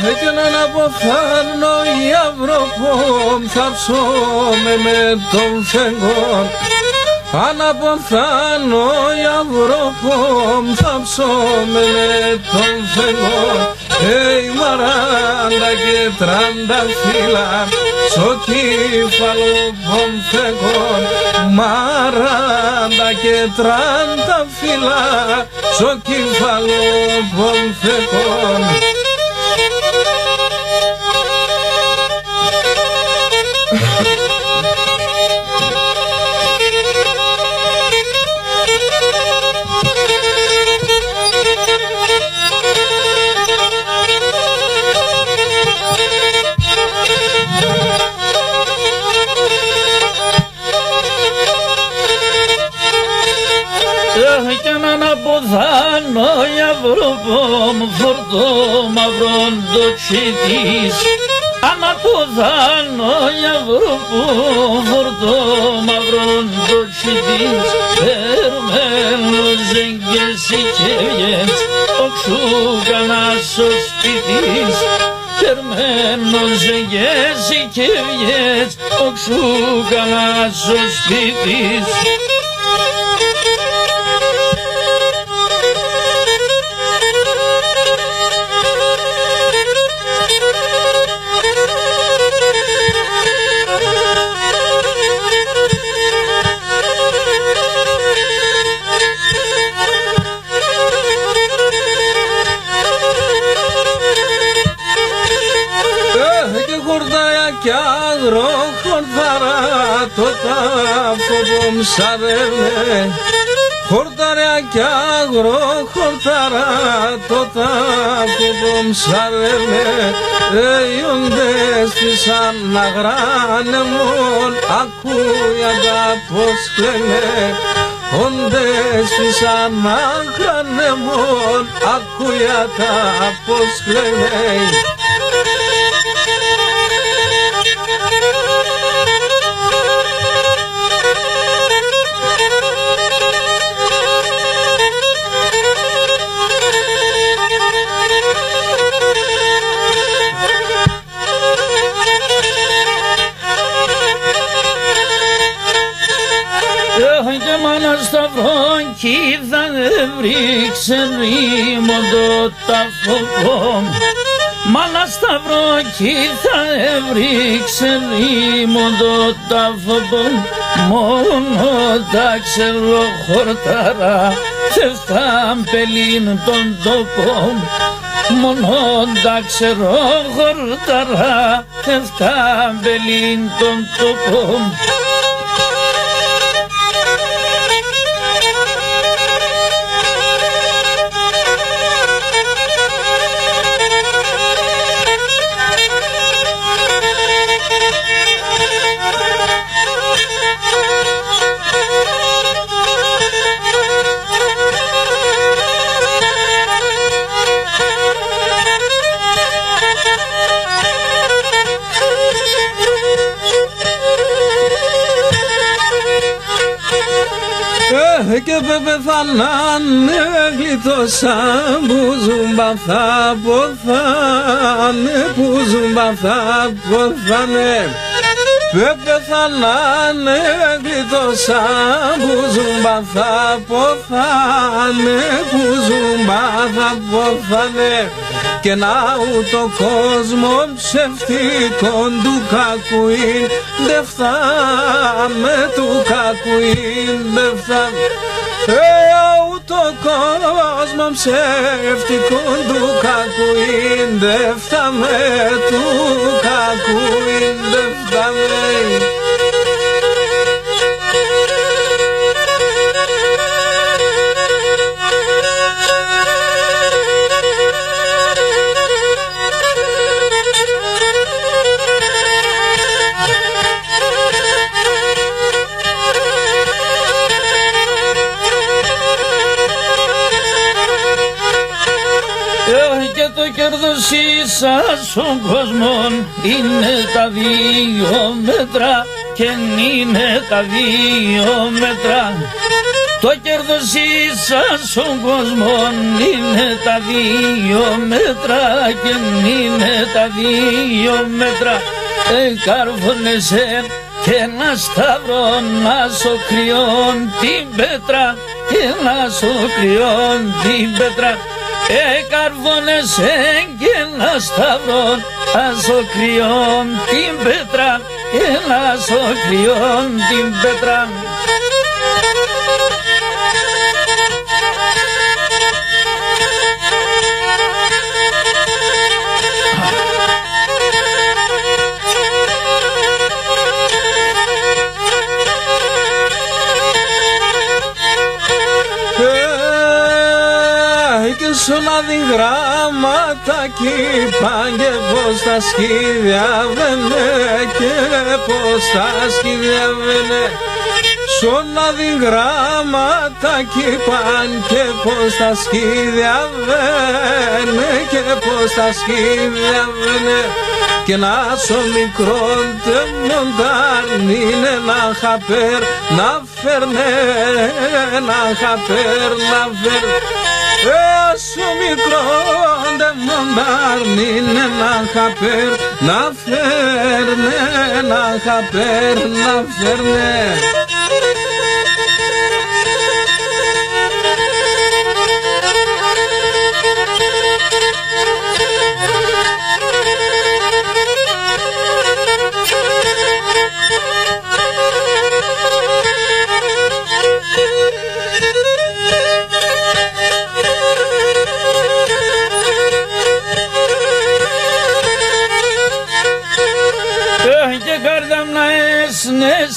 και να αποθάνω η Αυροπόμ θα ψώμε με τον φεγγόν. Αν αποθάνω η Αυροπόμ θα ψώμε με τον φεγγόν. Η μαράντα και 30 φύλλα στο κύφαλο πομφεγόν. Μαράντα και 30 φύλλα στο κύφαλο πομφεγόν. Κι έναν αποθάνω η Αυροπόμ φορτώ μαυρόν το τσίτης. Αν αποθάνω η Αυροπόμ φορτώ μαυρόν το τσίτης. Περμένος ζεγγες οι κεύγες οξού κανάς ο σπίτης. Περμένος ζεγγες οι κεύγες οξού κανάς ο σπίτης. Κι αγροχορδάρα το τάφο βομσαδεύε. Χορδάρια κι αγροχορδάρα το τάφο βομσαδεύε. Οι οντές της αναγράνε μόν ακούγοντα πως κλαίνε. Οντές της αναγράνε μόν ακούγοντα πως κλαίνε. Και μάνα σταυρόν κι θα έβριξε ρήμον το ταφοπόμ. Μάνα σταυρόν κι θα έβριξε ρήμον το ταφοπόμ. Μόνο τα ξεροχορτάρα θευτάν πελήν των τοπών. Μόνο τα ξεροχορτάρα θευτάν πελήν των τοπών. Και πεθανάνε γλιτώσαν που ζουμπα θα ποθάνε, που ζουμπα θα ποθάνε. Πεθανάνε γλιτώσαν που ζουμπα θα ποθάνε, που ζουμπα θα ποθάνε. Και να ούτω κόσμο ψευτικόν του κακουίν δε φτάμε, του κακουίν δε φτάμε. Ούτω κόσμο ψευτικόν του κακουίν δε φτάμε, του κακουίν δε φτάμε. Και το κέρδος ίσας των κόσμων είναι τα 2 μέτρα και είναι τα 2 μέτρα. Το κέρδος ίσας των κόσμων είναι τα 2 μέτρα και είναι τα 2 μέτρα. Καρβώνεσαι και ένα σταυρό να σου κρυών την πέτρα και να σου κρυών την πέτρα. Καρβώνεσαι και ένα σταυρό να σου κρυών την πέτρα και να σου κρυών την πέτρα. Σου να δει γράμματα κύπα και πως τα σκύδια βαίνε και πως τα σκύδια βαίνε. Σου να δει γράμματα κύπαν και πως τα σκύδια βαίνε και πως τα σκύδια βαίνε. Και να σω μικρό μοντάρνινε να χαπέρ να φέρνε, να χαπέρ να φέρνε. Έσω μικρό ντε μοντάρνινε να χαπέρ να φέρνε, να χαπέρ να φέρνε.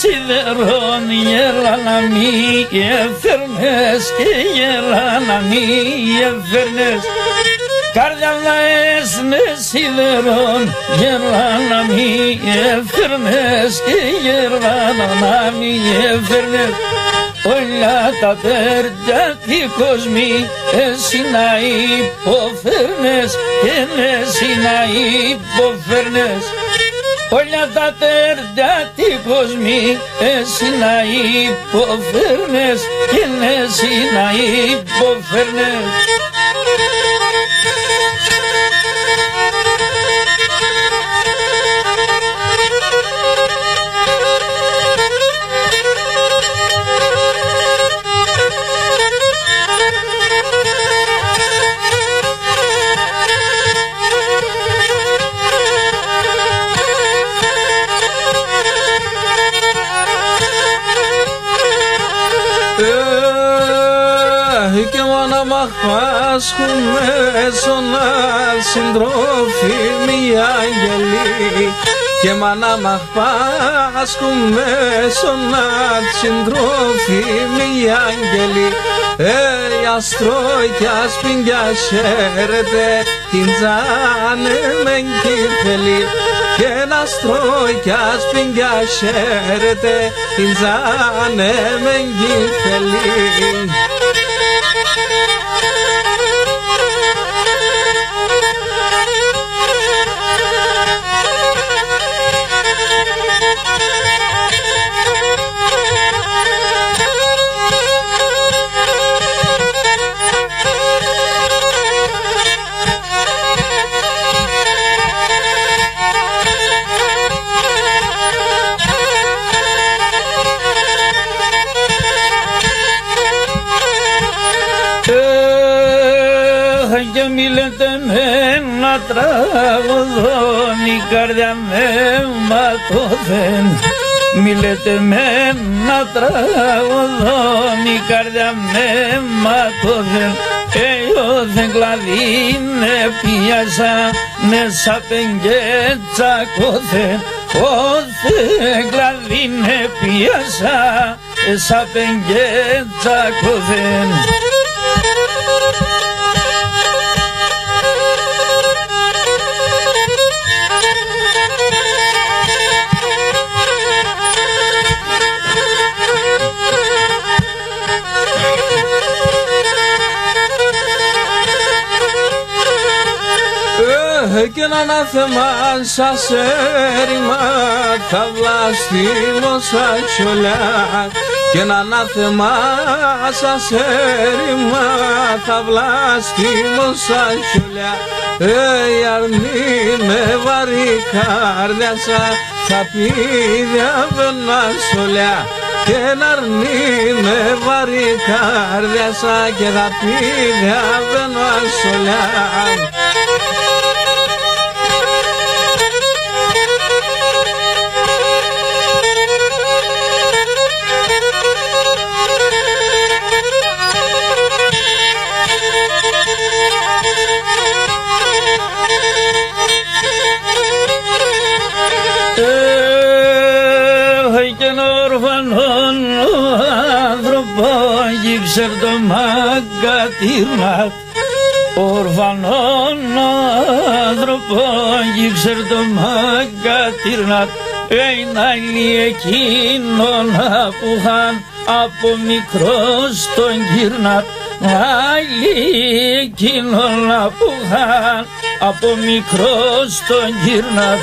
Σιδερών γέλα να μη εφέρνες και γέλα να μη εφέρνες. Καρδιά να έσνε σιδερών γέλα να μη εφέρνες και γέλα να μη εφέρνες. Όλα τα τέρια τη κοσμή εσύ να υποφέρνες και εσύ να υποφέρνες. Όλα τα τέρια τη κοσμή εσύ να υποφέρνες και εσύ να υποφέρνες. Και μάνα μ' αχπάσχουμε στον συντρόφι μια αγγελή. Και μάνα μ' αχπάσχουμε στον συντρόφι μια αγγελή. Η αστρόη κι ασπινγκιά χαίρεται την τζάνε μεν κυφελή. Και ένα αστρόη κι ασπινγκιά χαίρεται την τζάνε μεν κυφελή. Και μη λέτε με να τραγωδώ, η καρδιά με ματώθεν. Μη λέτε με να τραγωδώ, η καρδιά με ματώθεν. Εγώ δεν κλαδίνε πιάσα, με σαπενγκέτσα κόθεν. Δεν κλαδίνε πιάσα, σαπενγκέτσα κόθεν. Και να ανάθεμα σας έρημα τα βλαστήμωσα κιόλα. και ένα ανάθεμα σας έρημα θα βλαστήμω σαν χιολιά. Η αρνή με βαρύ καρδιά θα πει διαβαίνα σολιά. Και ένα αρνή με βαρύ καρδιά και θα πει διαβαίνα σολιά. Γύψερ το μαγκατήρνατ, ορφανόν άνθρωπο γύψερ το μαγκατήρνατ. Ένα εκείνον που είχαν από μικρός τον γύρνατ. Άλλη εκείνον που είχαν από μικρός τον γύρνατ.